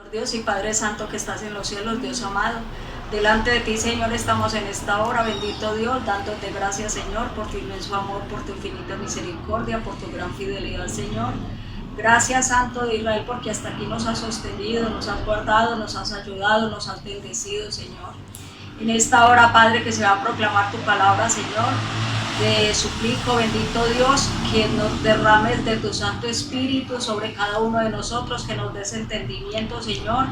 Dios y Padre Santo que estás en los cielos, Dios amado, delante de ti, Señor, estamos en esta hora, bendito Dios, dándote gracias, Señor, por tu inmenso amor, por tu infinita misericordia, por tu gran fidelidad, Señor. Gracias, Santo de Israel, porque hasta aquí nos has sostenido, nos has guardado, nos has ayudado, nos has bendecido, Señor. En esta hora, Padre, que se va a proclamar tu palabra, Señor, te suplico, bendito Dios, que nos derrames de tu Santo Espíritu sobre cada uno de nosotros, que nos des entendimiento, Señor,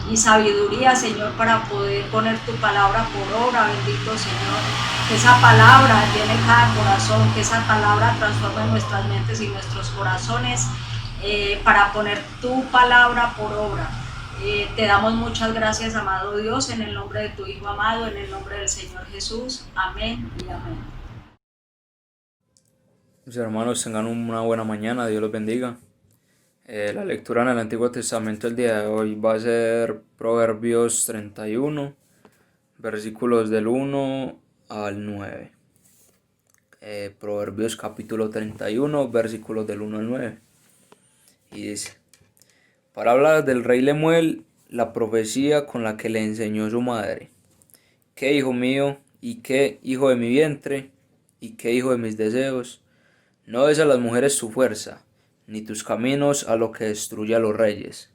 y sabiduría, Señor, para poder poner tu palabra por obra, bendito Señor. Que esa palabra llene cada corazón, que esa palabra transforme nuestras mentes y nuestros corazones para poner tu palabra por obra. Te damos muchas gracias, amado Dios, en el nombre de tu Hijo amado, en el nombre del Señor Jesús. Amén y amén. Mis hermanos, tengan una buena mañana, Dios los bendiga. La lectura en el Antiguo Testamento el día de hoy va a ser Proverbios 31, versículos del 1 al 9. Proverbios capítulo 31, versículos del 1 al 9. Y dice: Para hablar del rey Lemuel, la profecía con la que le enseñó su madre. ¿Qué hijo mío? ¿Y qué hijo de mi vientre? ¿Y qué hijo de mis deseos? No des a las mujeres tu fuerza, ni tus caminos a lo que destruye a los reyes.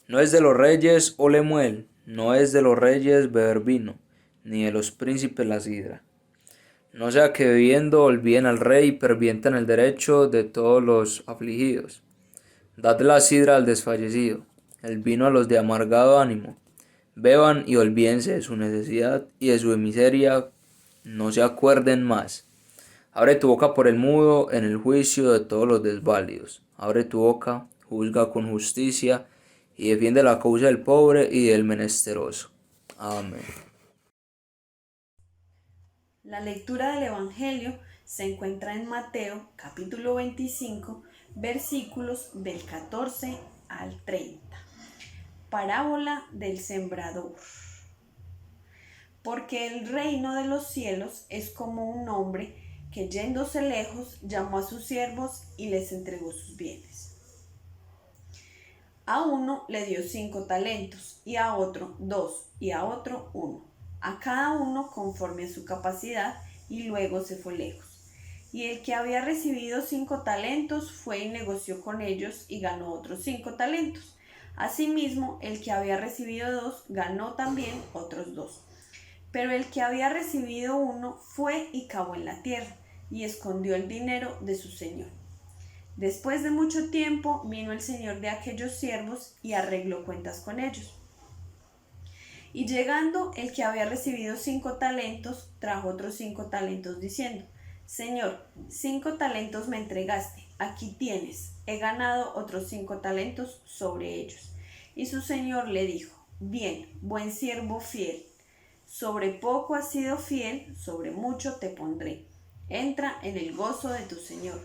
No es de los reyes, oh Lemuel, no es de los reyes beber vino, ni de los príncipes la sidra. No sea que bebiendo olviden al rey y perviertan el derecho de todos los afligidos. Dad la sidra al desfallecido, el vino a los de amargado ánimo. Beban y olvídense de su necesidad y de su miseria, no se acuerden más. Abre tu boca por el mudo en el juicio de todos los desválidos. Abre tu boca, juzga con justicia y defiende la causa del pobre y del menesteroso. Amén. La lectura del Evangelio se encuentra en Mateo capítulo 25, versículos del 14 al 30. Parábola del sembrador. Porque el reino de los cielos es como un hombre que yéndose lejos llamó a sus siervos y les entregó sus bienes. A uno le dio 5 talentos, y a otro 2, y a otro 1, a cada uno conforme a su capacidad, y luego se fue lejos. Y el que había recibido 5 talentos fue y negoció con ellos y ganó otros 5 talentos. Asimismo, el que había recibido 2 ganó también otros 2. Pero el que había recibido 1 fue y cavó en la tierra, y escondió el dinero de su señor. Después de mucho tiempo vino el señor de aquellos siervos y arregló cuentas con ellos. Y llegando el que había recibido 5 talentos, trajo otros 5 talentos diciendo: Señor, 5 talentos me entregaste, aquí tienes, he ganado otros 5 talentos sobre ellos. Y su señor le dijo: Bien, buen siervo fiel, sobre poco has sido fiel, sobre mucho te pondré. Entra en el gozo de tu señor.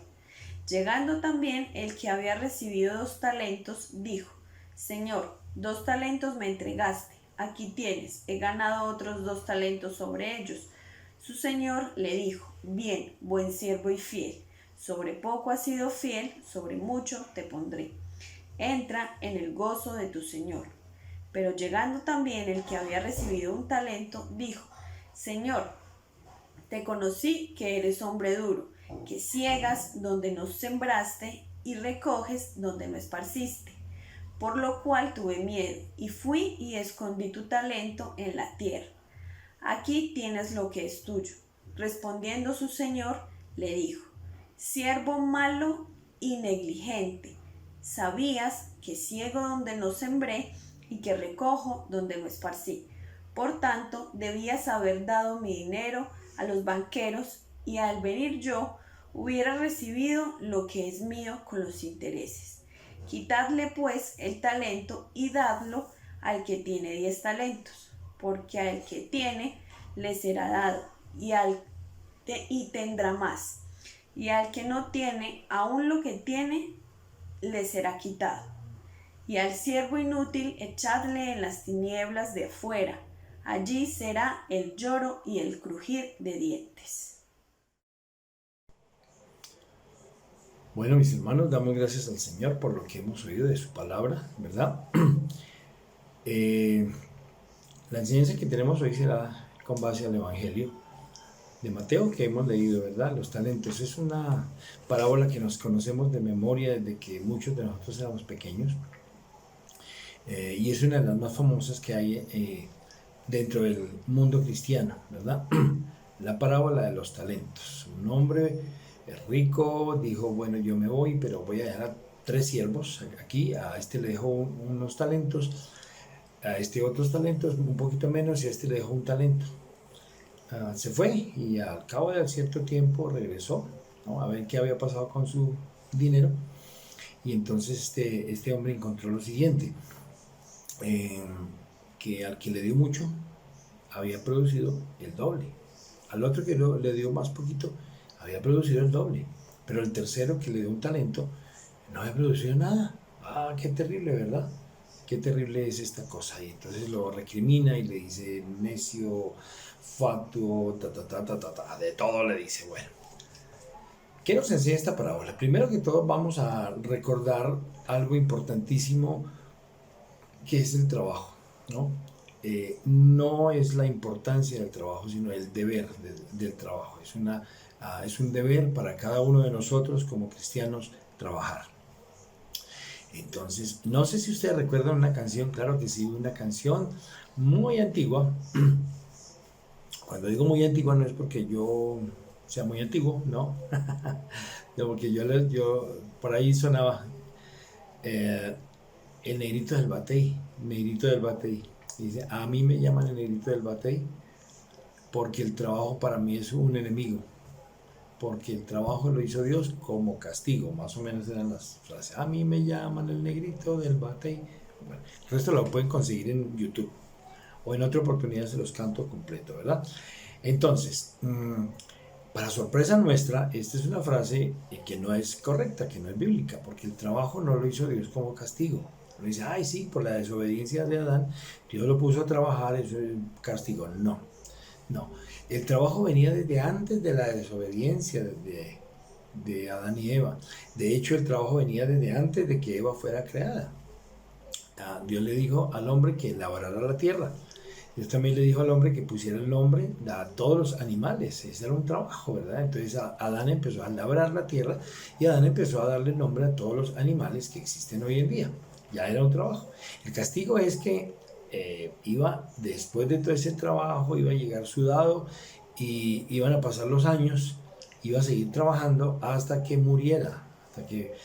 Llegando también el que había recibido 2 talentos, dijo: Señor, 2 talentos me entregaste, aquí tienes, he ganado otros 2 talentos sobre ellos. Su señor le dijo: Bien, buen siervo y fiel, sobre poco has sido fiel, sobre mucho te pondré. Entra en el gozo de tu señor. Pero llegando también el que había recibido 1 talento, dijo: Señor, te conocí que eres hombre duro, que ciegas donde no sembraste y recoges donde no esparciste. Por lo cual tuve miedo y fui y escondí tu talento en la tierra. Aquí tienes lo que es tuyo. Respondiendo su señor, le dijo: Siervo malo y negligente, sabías que ciego donde no sembré y que recojo donde no esparcí. Por tanto, debías haber dado mi dinero a los banqueros, y al venir yo hubiera recibido lo que es mío con los intereses. Quitadle pues el talento y dadlo al que tiene 10 talentos, porque al que tiene le será dado, y tendrá más, y al que no tiene, aún lo que tiene le será quitado. Y al siervo inútil echadle en las tinieblas de afuera, allí será el lloro y el crujir de dientes. Bueno, mis hermanos, damos gracias al Señor por lo que hemos oído de su palabra, ¿verdad? La enseñanza que tenemos hoy será con base al Evangelio de Mateo que hemos leído, ¿verdad? Los talentos. Es una parábola que nos conocemos de memoria desde que muchos de nosotros éramos pequeños. Y es una de las más famosas que hay dentro del mundo cristiano, ¿verdad? La parábola de los talentos. Un hombre rico dijo, bueno, yo me voy, pero voy a dejar a 3 siervos aquí. A este le dejo unos talentos, a este otros talentos, un poquito menos, y a este le dejó un talento. Se fue y al cabo de cierto tiempo regresó, ¿no? A ver qué había pasado con su dinero. Y entonces este hombre encontró lo siguiente, que al que le dio mucho había producido el doble, al otro que le dio más poquito había producido el doble, pero el tercero que le dio un talento no había producido nada. Qué terrible, ¿verdad? Qué terrible es esta cosa. Y entonces lo recrimina y le dice necio, fatuo, de todo le dice. Bueno, ¿qué nos enseña esta parábola? Primero que todo vamos a recordar algo importantísimo, que es el trabajo, ¿no? No es la importancia del trabajo, sino el deber del trabajo. Es un deber para cada uno de nosotros como cristianos trabajar. Entonces, no sé si ustedes recuerdan una canción, claro que sí, una canción muy antigua. Cuando digo muy antigua no es porque yo sea muy antiguo, no, no, porque yo por ahí sonaba el negrito del batey, dice, a mí me llaman el negrito del batey porque el trabajo para mí es un enemigo, porque el trabajo lo hizo Dios como castigo, más o menos eran las frases. A mí me llaman el negrito del batey. Bueno, el resto lo pueden conseguir en YouTube, o en otra oportunidad se los canto completo, ¿verdad? Entonces, para sorpresa nuestra, esta es una frase que no es correcta, que no es bíblica, porque el trabajo no lo hizo Dios como castigo. Uno dice, ay sí, por la desobediencia de Adán, Dios lo puso a trabajar, eso es castigo. No, no. El trabajo venía desde antes de la desobediencia de Adán y Eva. De hecho, el trabajo venía desde antes de que Eva fuera creada. Dios le dijo al hombre que labrara la tierra. Dios también le dijo al hombre que pusiera el nombre a todos los animales. Ese era un trabajo, ¿verdad? Entonces Adán empezó a labrar la tierra y Adán empezó a darle nombre a todos los animales que existen hoy en día. Ya era un trabajo. El castigo es que iba, después de todo ese trabajo, iba a llegar sudado y iban a pasar los años, iba a seguir trabajando hasta que muriera, hasta que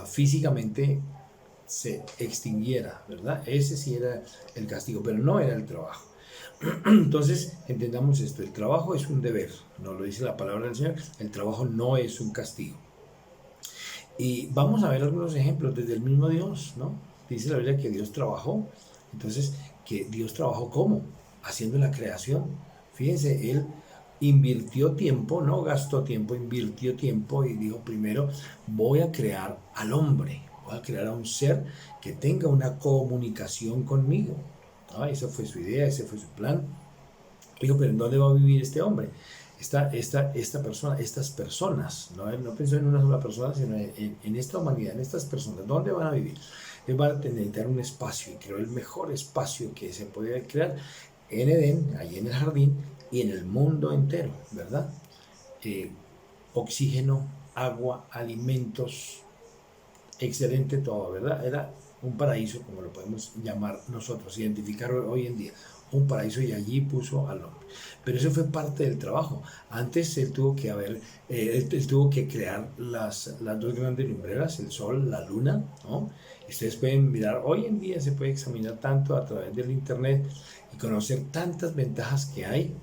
físicamente se extinguiera, ¿verdad? Ese sí era el castigo, pero no era el trabajo. Entonces, entendamos esto, el trabajo es un deber, nos lo dice la palabra del Señor, el trabajo no es un castigo. Y vamos a ver algunos ejemplos desde el mismo Dios, ¿no? Dice la Biblia que Dios trabajó, entonces, que Dios trabajó ¿cómo? Haciendo la creación. Fíjense, Él invirtió tiempo, no gastó tiempo, invirtió tiempo y dijo primero, voy a crear al hombre, voy a crear a un ser que tenga una comunicación conmigo. Esa fue su idea, ese fue su plan. Dijo, pero ¿en dónde va a vivir este hombre? Esta persona, estas personas, no pensó en una sola persona, sino en esta humanidad, en estas personas, ¿dónde van a vivir? Ellos van a necesitar un espacio, y creó el mejor espacio que se puede crear en Edén, allí en el jardín, y en el mundo entero, ¿verdad? Oxígeno, agua, alimentos, excelente todo, ¿verdad? Era un paraíso, como lo podemos llamar nosotros, identificar hoy en día, un paraíso, y allí puso al hombre. Pero eso fue parte del trabajo. Antes él tuvo que crear las 2 grandes lumbreras, el sol, la luna, ¿no? Ustedes pueden mirar, hoy en día se puede examinar tanto a través del internet y conocer tantas ventajas que hay.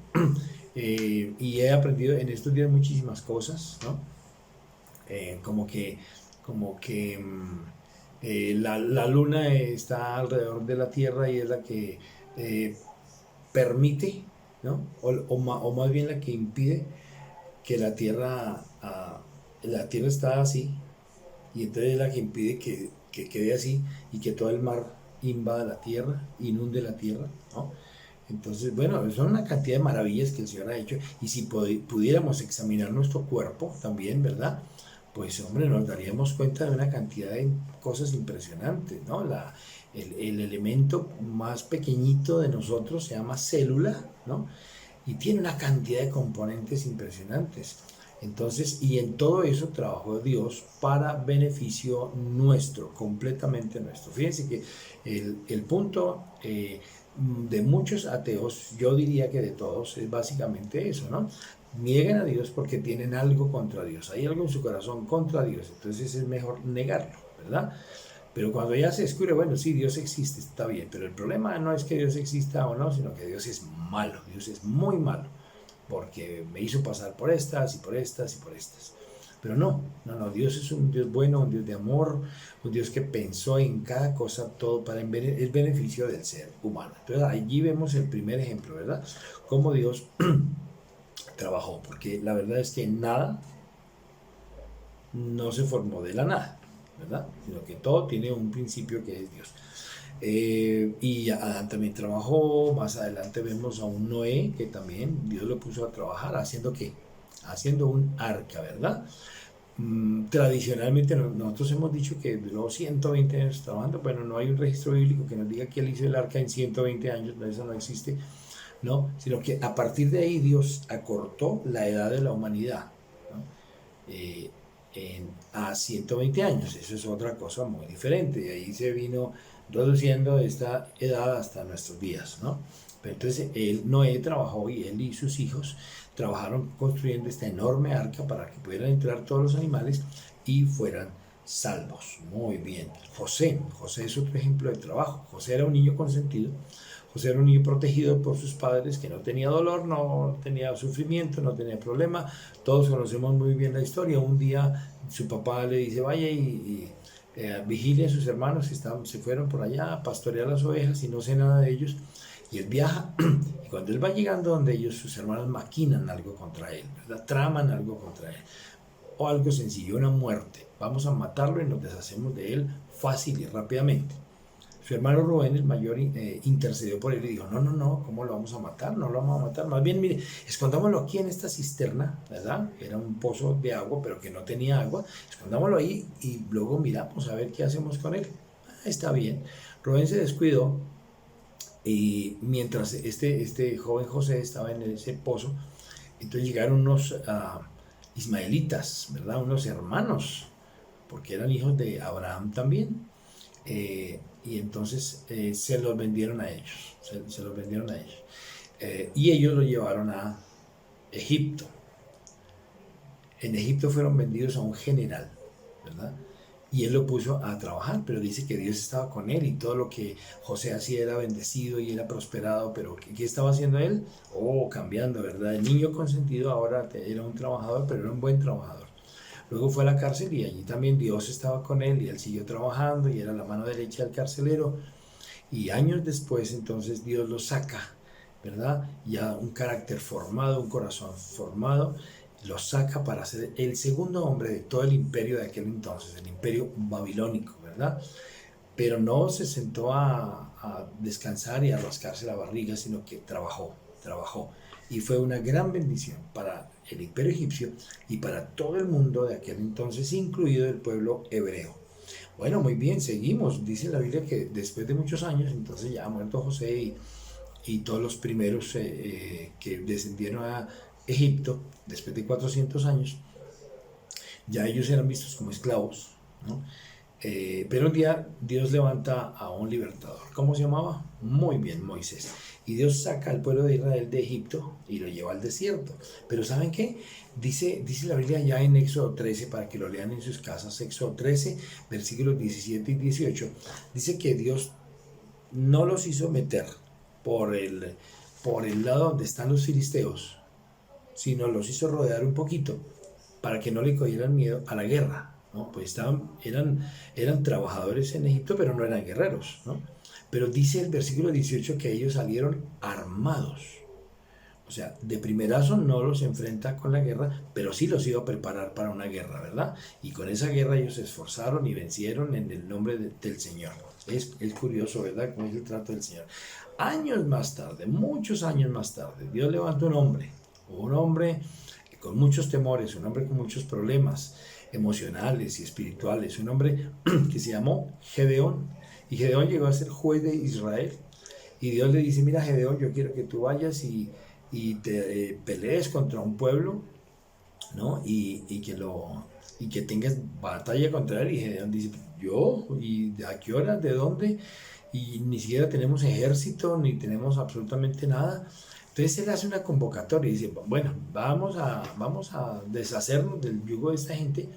Y he aprendido en estos días muchísimas cosas, ¿no? Como que la luna está alrededor de la Tierra y es la que permite, ¿no? O más bien la que impide que la Tierra está así, y entonces es la que impide que quede así y que todo el mar invada la Tierra, inunde la Tierra, ¿no? Entonces, bueno, son una cantidad de maravillas que el Señor ha hecho, y si pudiéramos examinar nuestro cuerpo también, ¿verdad? pues hombre, nos daríamos cuenta de una cantidad de cosas impresionantes, ¿no? El elemento más pequeñito de nosotros se llama célula, ¿no? Y tiene una cantidad de componentes impresionantes. Entonces, y en todo eso trabajó Dios para beneficio nuestro, completamente nuestro. Fíjense que el punto de muchos ateos, yo diría que de todos, es básicamente eso, ¿no? Niegan a Dios porque tienen algo contra Dios, hay algo en su corazón contra Dios, entonces es mejor negarlo, ¿verdad? Pero cuando ya se descubre, bueno, sí, Dios existe, está bien, pero el problema no es que Dios exista o no, sino que Dios es malo, Dios es muy malo, porque me hizo pasar por estas y por estas y por estas. Pero no, Dios es un Dios bueno, un Dios de amor, un Dios que pensó en cada cosa, todo para el beneficio del ser humano. Entonces allí vemos el primer ejemplo, ¿verdad? Cómo Dios trabajó, porque la verdad es que nada no se formó de la nada, ¿verdad? Sino que todo tiene un principio que es Dios. Y Adán también trabajó. Más adelante vemos a un Noé que también Dios lo puso a trabajar. ¿Haciendo qué? Haciendo un arca, ¿verdad? Tradicionalmente nosotros hemos dicho que duró 120 años trabajando. Bueno, no hay un registro bíblico que nos diga que él hizo el arca en 120 años, eso no existe, ¿no? Sino que a partir de ahí Dios acortó la edad de la humanidad, ¿no? A 120 años. Eso es otra cosa muy diferente, y ahí se vino reduciendo esta edad hasta nuestros días, ¿no? Pero entonces Noé trabajó, y él y sus hijos trabajaron construyendo esta enorme arca para que pudieran entrar todos los animales y fueran salvos. Muy bien. José es otro ejemplo de trabajo. José era un niño consentido. José era un niño protegido por sus padres, que no tenía dolor, no tenía sufrimiento, no tenía problema. Todos conocemos muy bien la historia. Un día su papá le dice, vaya y vigile a sus hermanos que se fueron por allá a pastorear las ovejas y no sé nada de ellos. Y él viaja, y cuando él va llegando donde ellos, sus hermanos maquinan algo contra él, ¿verdad? Traman algo contra él. O algo sencillo, una muerte. Vamos a matarlo y nos deshacemos de él fácil y rápidamente. Su hermano Rubén, el mayor, intercedió por él y dijo, no, ¿cómo lo vamos a matar? No lo vamos a matar. Más bien, mire, escondámoslo aquí en esta cisterna, ¿verdad? Era un pozo de agua, pero que no tenía agua. Escondámoslo ahí y luego miramos a ver qué hacemos con él. Está bien. Rubén se descuidó, y mientras este joven José estaba en ese pozo, entonces llegaron unos ismaelitas, ¿verdad? Unos hermanos, porque eran hijos de Abraham también. Y entonces se los vendieron a ellos, se los vendieron a ellos. Y ellos lo llevaron a Egipto. En Egipto fueron vendidos a un general, ¿verdad? Y él lo puso a trabajar, pero dice que Dios estaba con él y todo lo que José hacía era bendecido y era prosperado. Pero ¿qué estaba haciendo él? Cambiando, ¿verdad? El niño consentido ahora era un trabajador, pero era un buen trabajador. Luego fue a la cárcel y allí también Dios estaba con él y él siguió trabajando y era la mano derecha del carcelero. Y años después entonces Dios lo saca, ¿verdad? Ya un carácter formado, un corazón formado, lo saca para ser el segundo hombre de todo el imperio de aquel entonces, el imperio babilónico, ¿verdad? Pero no se sentó a descansar y a rascarse la barriga, sino que trabajó. Y fue una gran bendición para el imperio egipcio y para todo el mundo de aquel entonces, incluido el pueblo hebreo. Bueno, muy bien, seguimos. Dice la Biblia que después de muchos años, entonces ya ha muerto José y todos los primeros que descendieron a Egipto, después de 400 años, ya ellos eran vistos como esclavos, ¿no? Pero un día Dios levanta a un libertador. ¿Cómo se llamaba? Muy bien, Moisés. Y Dios saca al pueblo de Israel de Egipto y lo lleva al desierto. Pero ¿saben qué? Dice la Biblia ya en Éxodo 13, para que lo lean en sus casas, Éxodo 13, versículos 17 y 18, dice que Dios no los hizo meter por el lado donde están los filisteos, sino los hizo rodear un poquito para que no le cogieran miedo a la guerra, ¿no? Pues eran trabajadores en Egipto, pero no eran guerreros, ¿no? Pero dice el versículo 18 que ellos salieron armados. O sea, de primerazo no los enfrenta con la guerra, pero sí los iba a preparar para una guerra, ¿verdad? Y con esa guerra ellos se esforzaron y vencieron en el nombre del Señor. Es curioso, ¿verdad? Cómo es el trato del Señor. Años más tarde, muchos años más tarde, Dios levantó un hombre con muchos temores, un hombre con muchos problemas, emocionales y espirituales. Un hombre que se llamó Gedeón, y Gedeón llegó a ser juez de Israel. Y Dios le dice, mira Gedeón, yo quiero que tú vayas y te pelees contra un pueblo, ¿no? Y que tengas batalla contra él. Y Gedeón dice, ¿yo? ¿Y a qué hora? ¿De dónde? Y ni siquiera tenemos ejército, ni tenemos absolutamente nada. Entonces él hace una convocatoria y dice, bueno, vamos a deshacernos del yugo de esta gente,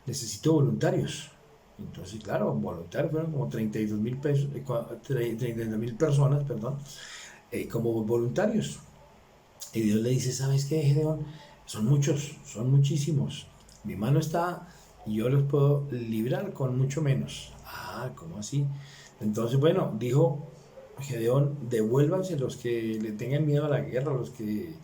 necesito voluntarios. Entonces, claro, voluntarios fueron como 32.000 personas, perdón, como voluntarios. Y Dios le dice, ¿sabes qué, Gedeón? Son muchos, son muchísimos. Mi mano está y yo los puedo librar con mucho menos. Ah, ¿cómo así? Entonces, bueno, dijo Gedeón, devuélvanse los que le tengan miedo a la guerra, los que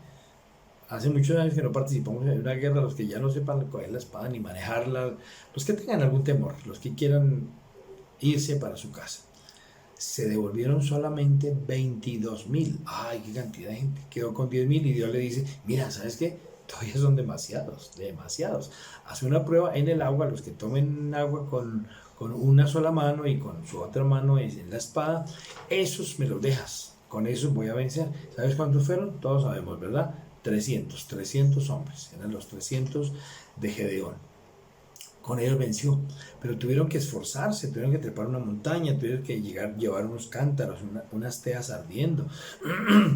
hace muchos años que no participamos en una guerra, los que ya no sepan coger la espada ni manejarla, los que tengan algún temor, los que quieran irse para su casa. Se devolvieron solamente 22.000. Ay, qué cantidad de gente. Quedó con 10.000 y Dios le dice, mira, ¿sabes qué? Todavía son demasiados, demasiados. Hace una prueba en el agua, los que tomen agua con una sola mano y con su otra mano en la espada, esos me los dejas. Con esos voy a vencer. ¿Sabes cuántos fueron? Todos sabemos, ¿verdad? 300 hombres. Eran los 300 de Gedeón. Con ellos venció, pero tuvieron que esforzarse, tuvieron que trepar una montaña, tuvieron que llevar unos cántaros, unas teas ardiendo,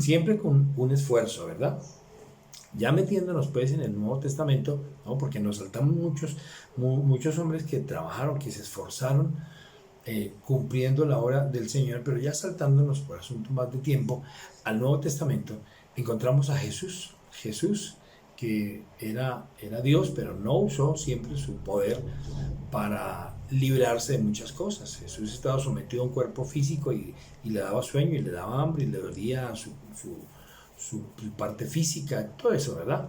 siempre con un esfuerzo, ¿verdad? Ya metiéndonos pues en el Nuevo Testamento, ¿no? Porque nos saltamos muchos hombres que trabajaron, que se esforzaron cumpliendo la obra del Señor, pero ya saltándonos por asunto más de tiempo al Nuevo Testamento, encontramos a Jesús, que era Dios, pero no usó siempre su poder para librarse de muchas cosas. Jesús estaba sometido a un cuerpo físico y le daba sueño y le daba hambre y le dolía su parte física, todo eso, ¿verdad?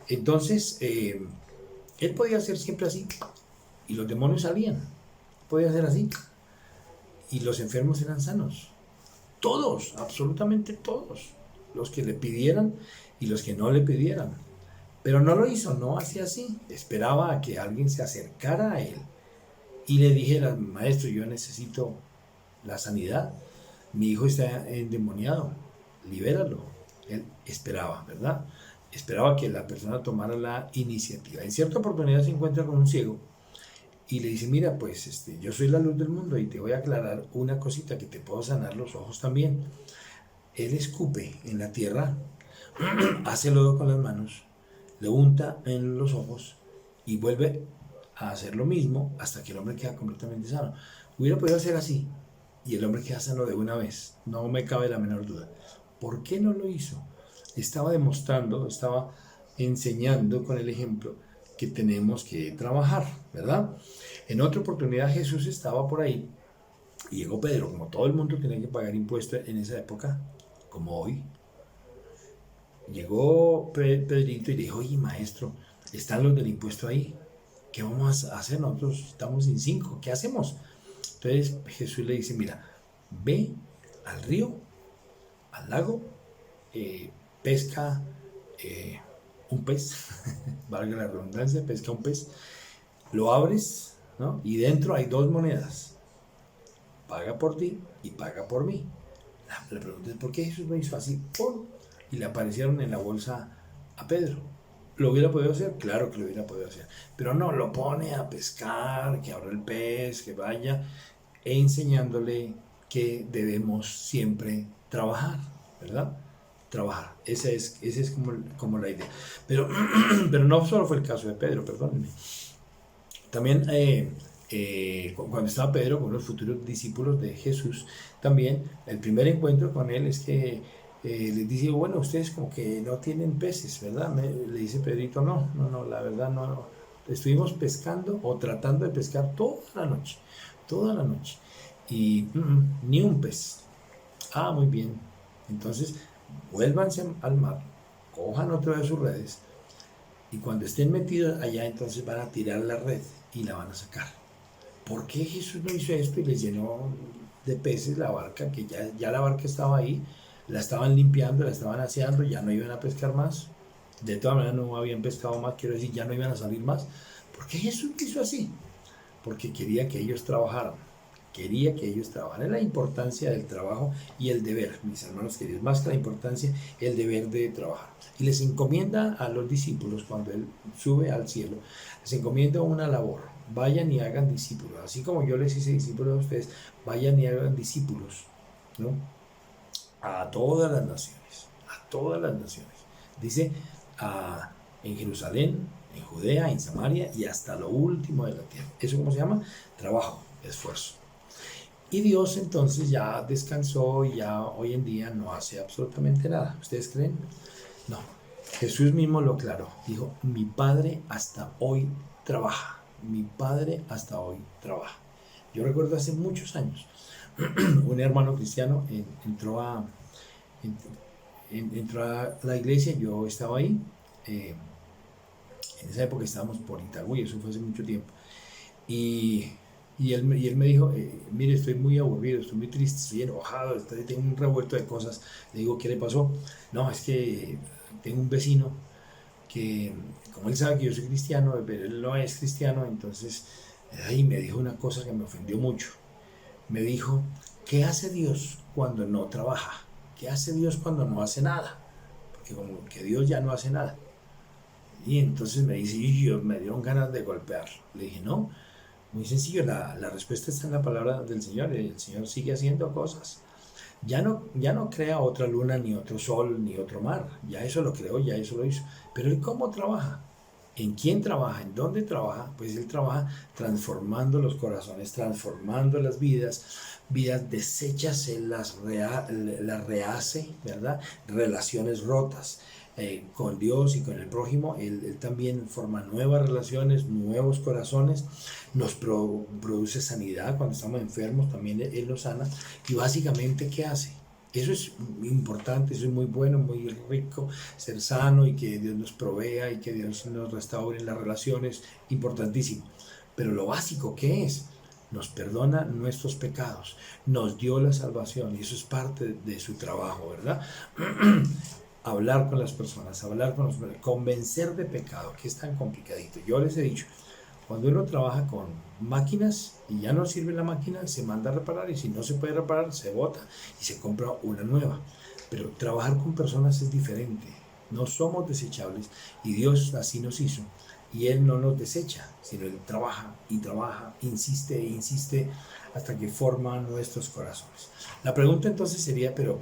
Entonces, él podía ser siempre así y los demonios salían, podía ser así y los enfermos eran sanos. Todos, absolutamente todos, los que le pidieran y los que no le pidieran. Pero no lo hizo, no hacía así. Esperaba a que alguien se acercara a él y le dijera, maestro, yo necesito la sanidad. Mi hijo está endemoniado, libéralo. Él esperaba, ¿verdad? Esperaba que la persona tomara la iniciativa. En cierta oportunidad se encuentra con un ciego y le dice, mira, pues yo soy la luz del mundo y te voy a aclarar una cosita, que te puedo sanar los ojos también. Él escupe en la tierra, hace lodo con las manos, le unta en los ojos y vuelve a hacer lo mismo hasta que el hombre queda completamente sano. Hubiera podido hacer así y el hombre queda sano de una vez, no me cabe la menor duda. ¿Por qué no lo hizo? Estaba demostrando, estaba enseñando con el ejemplo que tenemos que trabajar, ¿verdad? En otra oportunidad Jesús estaba por ahí y llegó Pedro, como todo el mundo tenía que pagar impuestos en esa época, como hoy. Llegó Pedrito y le dijo, oye maestro, están los del impuesto ahí, ¿qué vamos a hacer? Nosotros estamos sin 5, ¿qué hacemos? Entonces Jesús le dice, mira, ve al río, al lago, pesca un pez, valga la redundancia, pesca un pez, lo abres, ¿no? Y dentro hay 2 monedas, paga por ti y paga por mí. La pregunta es, ¿por qué Jesús lo hizo así? Y le aparecieron en la bolsa a Pedro. ¿Lo hubiera podido hacer? Claro que lo hubiera podido hacer. Pero no, lo pone a pescar, que abra el pez, que vaya, enseñándole que debemos siempre trabajar, ¿verdad? Trabajar. Esa es como la idea. Pero no solo fue el caso de Pedro, perdónenme. También cuando estaba Pedro con los futuros discípulos de Jesús, también el primer encuentro con él es que les dice, bueno, ustedes como que no tienen peces, ¿verdad? Le dice Pedrito, no, la verdad no. Estuvimos pescando o tratando de pescar toda la noche, y ni un pez. Ah, muy bien. Entonces, vuélvanse al mar, cojan otra vez sus redes, y cuando estén metidos allá, entonces van a tirar la red y la van a sacar. ¿Por qué Jesús no hizo esto y les llenó de peces la barca? Que ya la barca estaba ahí, la estaban limpiando, la estaban aseando, ya no iban a pescar más. De todas maneras no habían pescado más, quiero decir, ya no iban a salir más. ¿Por qué Jesús hizo así? Porque quería que ellos trabajaran. Quería que ellos trabajaran. Es la importancia del trabajo y el deber, mis hermanos queridos. Más que la importancia, el deber de trabajar. Y les encomienda a los discípulos, cuando Él sube al cielo, les encomienda una labor. Vayan y hagan discípulos. Así como yo les hice discípulos a ustedes, vayan y hagan discípulos, ¿no? A todas las naciones. A todas las naciones. Dice, en Jerusalén, en Judea, en Samaria y hasta lo último de la tierra. ¿Eso cómo se llama? Trabajo, esfuerzo. Y Dios entonces ya descansó y ya hoy en día no hace absolutamente nada. ¿Ustedes creen? No. Jesús mismo lo aclaró. Dijo, mi Padre hasta hoy trabaja. Mi Padre hasta hoy trabaja. Yo recuerdo hace muchos años, un hermano cristiano entró a la iglesia, yo estaba ahí. En esa época estábamos por Itagüí, eso fue hace mucho tiempo. Y él me dijo, mire, estoy muy aburrido, estoy muy triste, estoy enojado, tengo un revuelto de cosas. Le digo, ¿qué le pasó? No, es que tengo un vecino que, como él sabe que yo soy cristiano, pero él no es cristiano, entonces, ahí me dijo una cosa que me ofendió mucho. Me dijo, ¿qué hace Dios cuando no trabaja? ¿Qué hace Dios cuando no hace nada? Porque como que Dios ya no hace nada. Y entonces me dice, y me dieron ganas de golpear. Le dije, no, muy sencillo, la respuesta está en la palabra del Señor. El Señor sigue haciendo cosas. Ya no crea otra luna, ni otro sol, ni otro mar. Ya eso lo creó, ya eso lo hizo. Pero ¿y cómo trabaja? ¿En quién trabaja? ¿En dónde trabaja? Pues Él trabaja transformando los corazones, transformando las vidas deshechas, Él las rehace, ¿verdad? Relaciones rotas. Con Dios y con el prójimo, él también forma nuevas relaciones, nuevos corazones, nos produce sanidad cuando estamos enfermos, también Él nos sana. Y básicamente, ¿qué hace? Eso es importante, eso es muy bueno, muy rico, ser sano y que Dios nos provea y que Dios nos restaure las relaciones, importantísimo. Pero lo básico, ¿qué es? Nos perdona nuestros pecados, nos dio la salvación y eso es parte de su trabajo, ¿verdad? Hablar con las personas, convencer de pecado, que es tan complicadito. Yo les he dicho, cuando uno trabaja con máquinas y ya no sirve la máquina, se manda a reparar y si no se puede reparar, se bota y se compra una nueva. Pero trabajar con personas es diferente. No somos desechables y Dios así nos hizo. Y Él no nos desecha, sino Él trabaja y trabaja, insiste e insiste hasta que forma nuestros corazones. La pregunta entonces sería, pero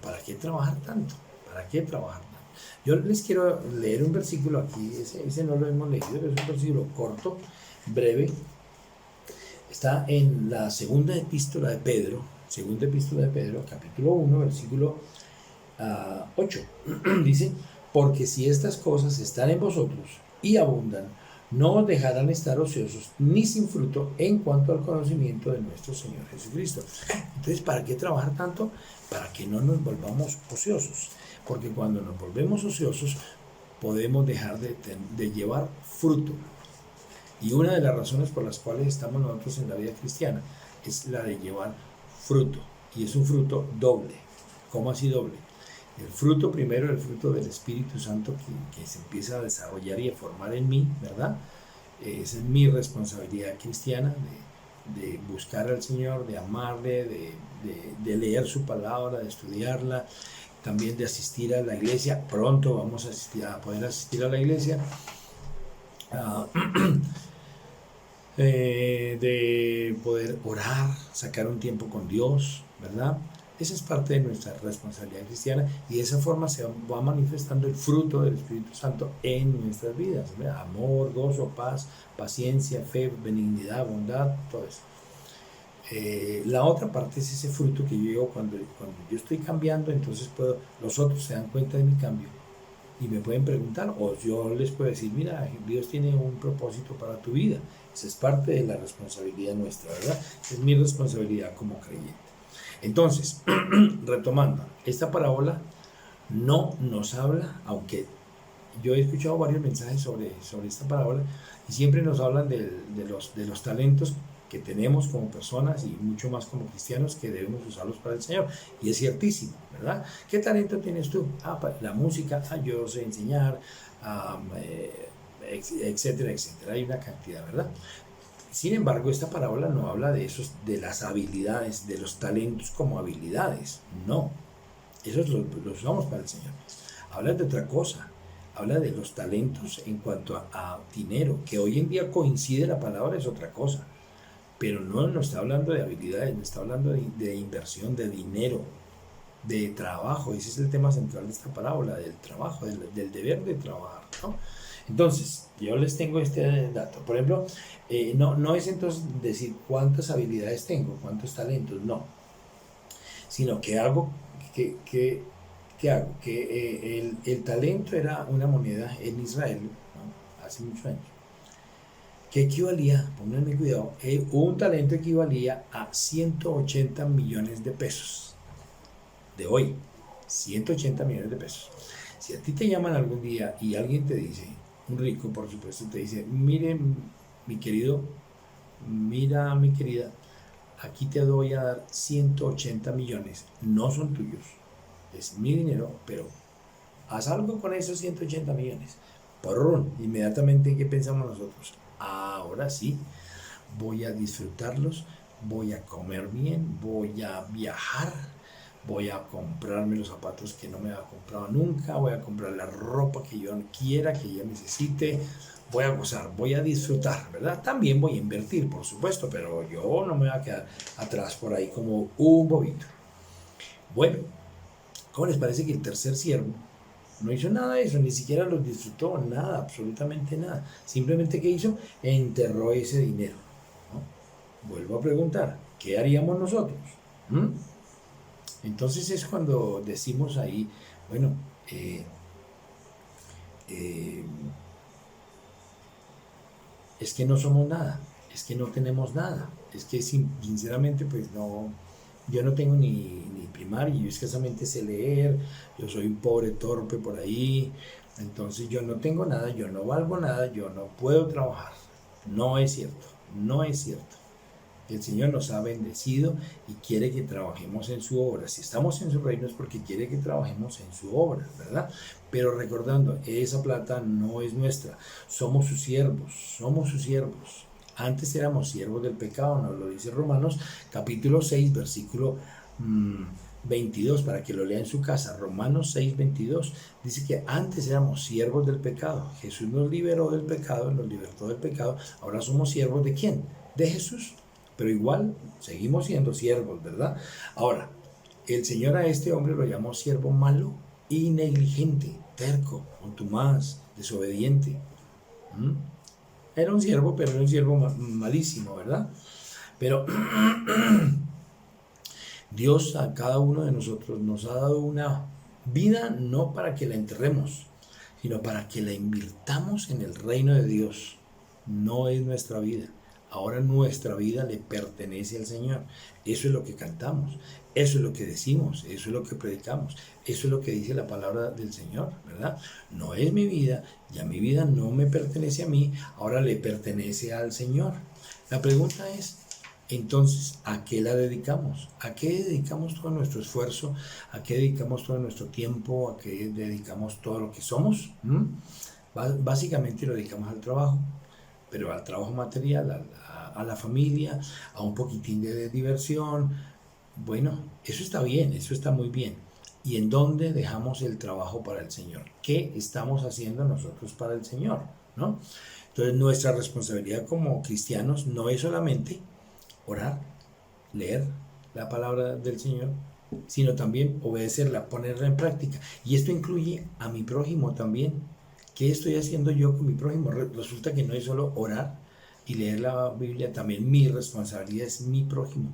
¿para qué trabajar tanto? ¿Para qué trabajar tanto? Yo les quiero leer un versículo aquí, ese no lo hemos leído, pero es un versículo corto, breve. Está en la segunda epístola de Pedro, capítulo 1, versículo 8. Dice, porque si estas cosas están en vosotros y abundan, no os dejarán estar ociosos ni sin fruto en cuanto al conocimiento de nuestro Señor Jesucristo. Entonces, ¿para qué trabajar tanto? Para que no nos volvamos ociosos. Porque cuando nos volvemos ociosos, podemos dejar de llevar fruto. Y una de las razones por las cuales estamos nosotros en la vida cristiana es la de llevar fruto. Y es un fruto doble. ¿Cómo así doble? El fruto primero, el fruto del Espíritu Santo que se empieza a desarrollar y a formar en mí, ¿verdad? Esa es mi responsabilidad cristiana de buscar al Señor, de amarle, de leer su palabra, de estudiarla, también de asistir a la iglesia. Pronto vamos a poder asistir a la iglesia. De poder orar, sacar un tiempo con Dios, ¿verdad? Esa es parte de nuestra responsabilidad cristiana y de esa forma se va manifestando el fruto del Espíritu Santo en nuestras vidas, ¿verdad? Amor, gozo, paz, paciencia, fe, benignidad, bondad, todo eso. La otra parte es ese fruto que yo llevo cuando yo estoy cambiando, entonces los otros se dan cuenta de mi cambio y me pueden preguntar, o yo les puedo decir, mira, Dios tiene un propósito para tu vida. Esa es parte de la responsabilidad nuestra, ¿verdad? Es mi responsabilidad como creyente. Entonces, retomando, esta parábola no nos habla, aunque yo he escuchado varios mensajes sobre esta parábola y siempre nos hablan de los talentos que tenemos como personas y mucho más como cristianos que debemos usarlos para el Señor. Y es ciertísimo, ¿verdad? ¿Qué talento tienes tú? La música, yo sé enseñar, etcétera, etcétera. Hay una cantidad, ¿verdad? Sin embargo, esta parábola no habla de esos, de las habilidades, de los talentos como habilidades. No, esos los usamos para el Señor. Habla de otra cosa. Habla de los talentos en cuanto a dinero, que hoy en día coincide la palabra, es otra cosa. Pero no está hablando de habilidades, no está hablando de inversión, de dinero, de trabajo. Ese es el tema central de esta parábola, del trabajo, del deber de trabajar, ¿no? Entonces, yo les tengo este dato. Por ejemplo, no es entonces decir cuántas habilidades tengo, cuántos talentos, no. Sino que hago, ¿qué hago? Que el talento era una moneda en Israel, ¿no? Hace muchos años, que equivalía, pónganme cuidado, un talento equivalía a 180 millones de pesos de hoy. 180 millones de pesos. Si a ti te llaman algún día y alguien te dice, un rico por supuesto, te dice, mire mi querido, mira mi querida, aquí te voy a dar 180 millones, no son tuyos, es mi dinero, pero haz algo con esos 180 millones. Por inmediatamente, ¿en qué pensamos nosotros? Ahora sí, voy a disfrutarlos, voy a comer bien, voy a viajar, voy a comprarme los zapatos que no me había comprado nunca, voy a comprar la ropa que yo quiera, que yo necesite, voy a gozar, voy a disfrutar, ¿verdad? También voy a invertir, por supuesto, pero yo no me voy a quedar atrás por ahí como un bobito. Bueno, ¿cómo les parece que el tercer siervo no hizo nada de eso? Ni siquiera los disfrutó, nada, absolutamente nada. Simplemente, ¿qué hizo? Enterró ese dinero, ¿no? Vuelvo a preguntar, ¿qué haríamos nosotros? Entonces es cuando decimos ahí, bueno, es que no somos nada, es que no tenemos nada, es que sinceramente pues no, yo no tengo ni primaria, yo escasamente sé leer, yo soy un pobre torpe por ahí, entonces yo no tengo nada, yo no valgo nada, yo no puedo trabajar. No es cierto, no es cierto. El Señor nos ha bendecido y quiere que trabajemos en su obra. Si estamos en su reino es porque quiere que trabajemos en su obra, ¿verdad? Pero recordando, esa plata no es nuestra. Somos sus siervos, somos sus siervos. Antes éramos siervos del pecado, nos lo dice Romanos capítulo 6, versículo 22, para que lo lea en su casa. Romanos 6, 22, dice que antes éramos siervos del pecado. Jesús nos liberó del pecado, nos libertó del pecado. Ahora somos siervos ¿de quién? De Jesús. Pero igual seguimos siendo siervos, ¿verdad? Ahora, el Señor a este hombre lo llamó siervo malo y negligente, terco, contumaz, desobediente. Era un siervo, pero era un siervo malísimo, ¿verdad? Pero Dios a cada uno de nosotros nos ha dado una vida no para que la enterremos, sino para que la invirtamos en el reino de Dios. No es nuestra vida. Ahora nuestra vida le pertenece al Señor. Eso es lo que cantamos, eso es lo que decimos, eso es lo que predicamos, eso es lo que dice la palabra del Señor, ¿verdad? No es mi vida, ya mi vida no me pertenece a mí, ahora le pertenece al Señor. La pregunta es, entonces, ¿a qué la dedicamos? ¿A qué dedicamos todo nuestro esfuerzo? ¿A qué dedicamos todo nuestro tiempo? ¿A qué dedicamos todo lo que somos? Básicamente lo dedicamos al trabajo, pero al trabajo material, a la familia, a un poquitín de diversión. Bueno, eso está bien, eso está muy bien. ¿Y en dónde dejamos el trabajo para el Señor? ¿Qué estamos haciendo nosotros para el Señor? ¿No? Entonces, nuestra responsabilidad como cristianos no es solamente orar, leer la palabra del Señor, sino también obedecerla, ponerla en práctica. Y esto incluye a mi prójimo también. ¿Qué estoy haciendo yo con mi prójimo? Resulta que no es solo orar y leer la Biblia, también mi responsabilidad es mi prójimo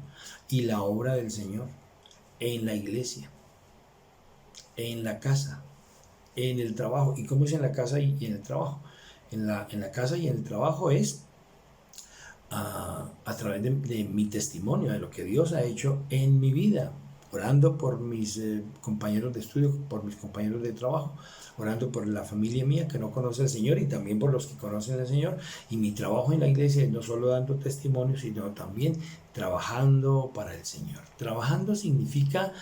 y la obra del Señor en la iglesia, en la casa, en el trabajo. ¿Y cómo es en la casa y en el trabajo? En la casa y en el trabajo es a través de mi testimonio, de lo que Dios ha hecho en mi vida, orando por mis compañeros de estudio, por mis compañeros de trabajo, orando por la familia mía que no conoce al Señor y también por los que conocen al Señor. Y mi trabajo en la iglesia es no solo dando testimonio, sino también trabajando para el Señor. Trabajando significa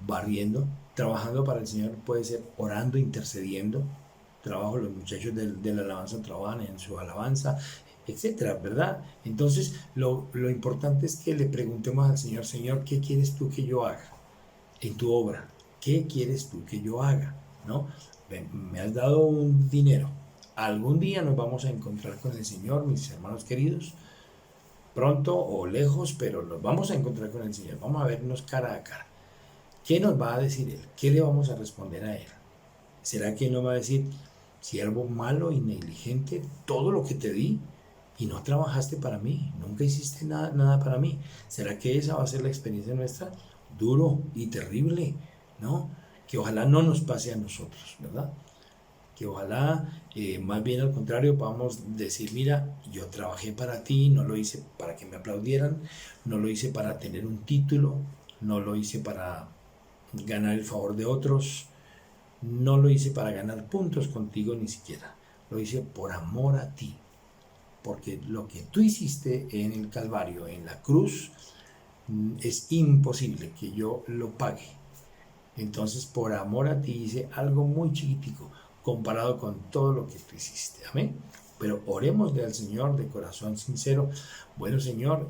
barriendo. Trabajando para el Señor puede ser orando, intercediendo. trabajo, los muchachos de la alabanza trabajan en su alabanza, etcétera, ¿verdad? Entonces, lo importante es que le preguntemos al Señor, Señor, ¿qué quieres tú que yo haga en tu obra? ¿Qué quieres tú que yo haga? ¿No? Me has dado un dinero. Algún día nos vamos a encontrar con el Señor, mis hermanos queridos, pronto o lejos, pero nos vamos a encontrar con el Señor. Vamos a vernos cara a cara. ¿Qué nos va a decir Él? ¿Qué le vamos a responder a Él? ¿Será que Él nos va a decir, siervo malo y negligente, todo lo que te di y no trabajaste para mí, nunca hiciste nada para mí? ¿Será que esa va a ser la experiencia nuestra? Duro y terrible, ¿no? Que ojalá no nos pase a nosotros, ¿verdad? Que ojalá, más bien al contrario, podamos decir, mira, yo trabajé para ti, no lo hice para que me aplaudieran, no lo hice para tener un título, no lo hice para ganar el favor de otros, no lo hice para ganar puntos contigo ni siquiera, lo hice por amor a ti, porque lo que tú hiciste en el Calvario, en la cruz, es imposible que yo lo pague. Entonces, por amor a ti hice algo muy chiquitico comparado con todo lo que tú hiciste. Amén. Pero orémosle al Señor de corazón sincero. Bueno, Señor,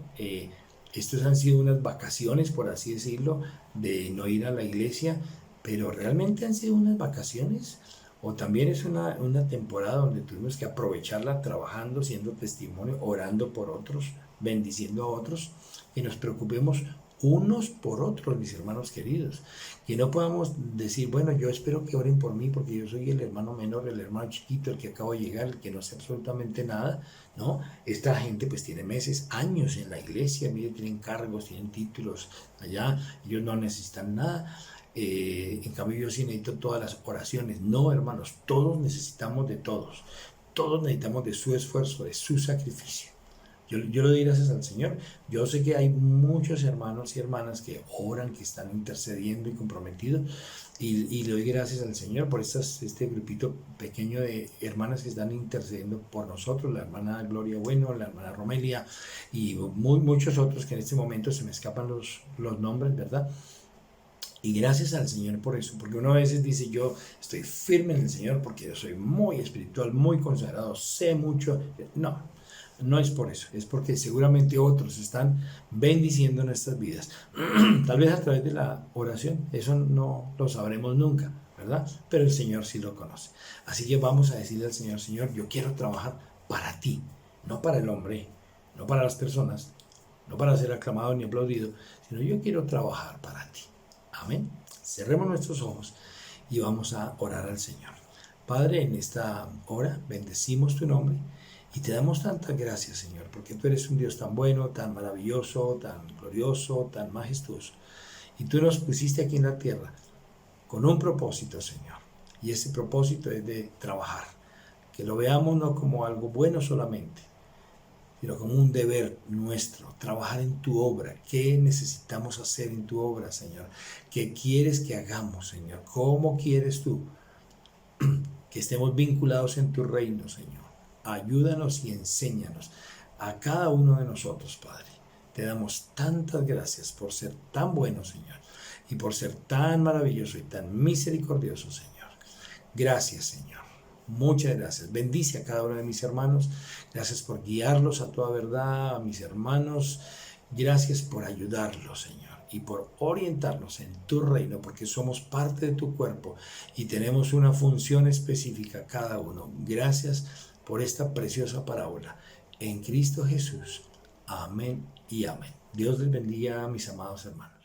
estos han sido unas vacaciones, por así decirlo, de no ir a la iglesia, pero realmente han sido unas vacaciones, o también es una temporada donde tuvimos que aprovecharla trabajando, siendo testimonio, orando por otros, bendiciendo a otros, y nos preocupemos unos por otros, mis hermanos queridos, que no podamos decir, bueno, yo espero que oren por mí porque yo soy el hermano menor, el hermano chiquito, el que acabo de llegar, el que no sé absolutamente nada, ¿no? Esta gente pues tiene meses, años en la iglesia, mire, tienen cargos, tienen títulos allá, ellos no necesitan nada. En cambio yo sí necesito todas las oraciones. No, hermanos, todos necesitamos de todos necesitamos de su esfuerzo, de su sacrificio. Yo le doy gracias al Señor. Yo sé que hay muchos hermanos y hermanas que oran, que están intercediendo y comprometidos, y le doy gracias al Señor por este grupito pequeño de hermanas que están intercediendo por nosotros, la hermana Gloria Bueno, la hermana Romelia y muchos otros que en este momento se me escapan los nombres, ¿verdad? Y gracias al Señor por eso, porque uno a veces dice, yo estoy firme en el Señor porque yo soy muy espiritual, muy consagrado, sé mucho. No es por eso, es porque seguramente otros están bendiciendo nuestras vidas. Tal vez a través de la oración, eso no lo sabremos nunca, ¿verdad? Pero el Señor sí lo conoce. Así que vamos a decirle al Señor, Señor, yo quiero trabajar para ti, no para el hombre, no para las personas, no para ser aclamado ni aplaudido, sino yo quiero trabajar para ti. Amén. Cerremos nuestros ojos y vamos a orar al Señor. Padre, en esta hora bendecimos tu nombre y te damos tantas gracias, Señor, porque tú eres un Dios tan bueno, tan maravilloso, tan glorioso, tan majestuoso. Y tú nos pusiste aquí en la tierra con un propósito, Señor. Y ese propósito es de trabajar. Que lo veamos no como algo bueno solamente, sino como un deber nuestro, trabajar en tu obra. ¿Qué necesitamos hacer en tu obra, Señor? ¿Qué quieres que hagamos, Señor? ¿Cómo quieres tú que estemos vinculados en tu reino, Señor? Ayúdanos y enséñanos a cada uno de nosotros, Padre. Te damos tantas gracias por ser tan bueno, Señor, y por ser tan maravilloso y tan misericordioso, Señor. Gracias, Señor. Muchas gracias. Bendice a cada uno de mis hermanos. Gracias por guiarlos a toda verdad, a mis hermanos. Gracias por ayudarlos, Señor, y por orientarnos en tu reino, porque somos parte de tu cuerpo y tenemos una función específica cada uno. Gracias por esta preciosa parábola. En Cristo Jesús. Amén y amén. Dios les bendiga, mis amados hermanos.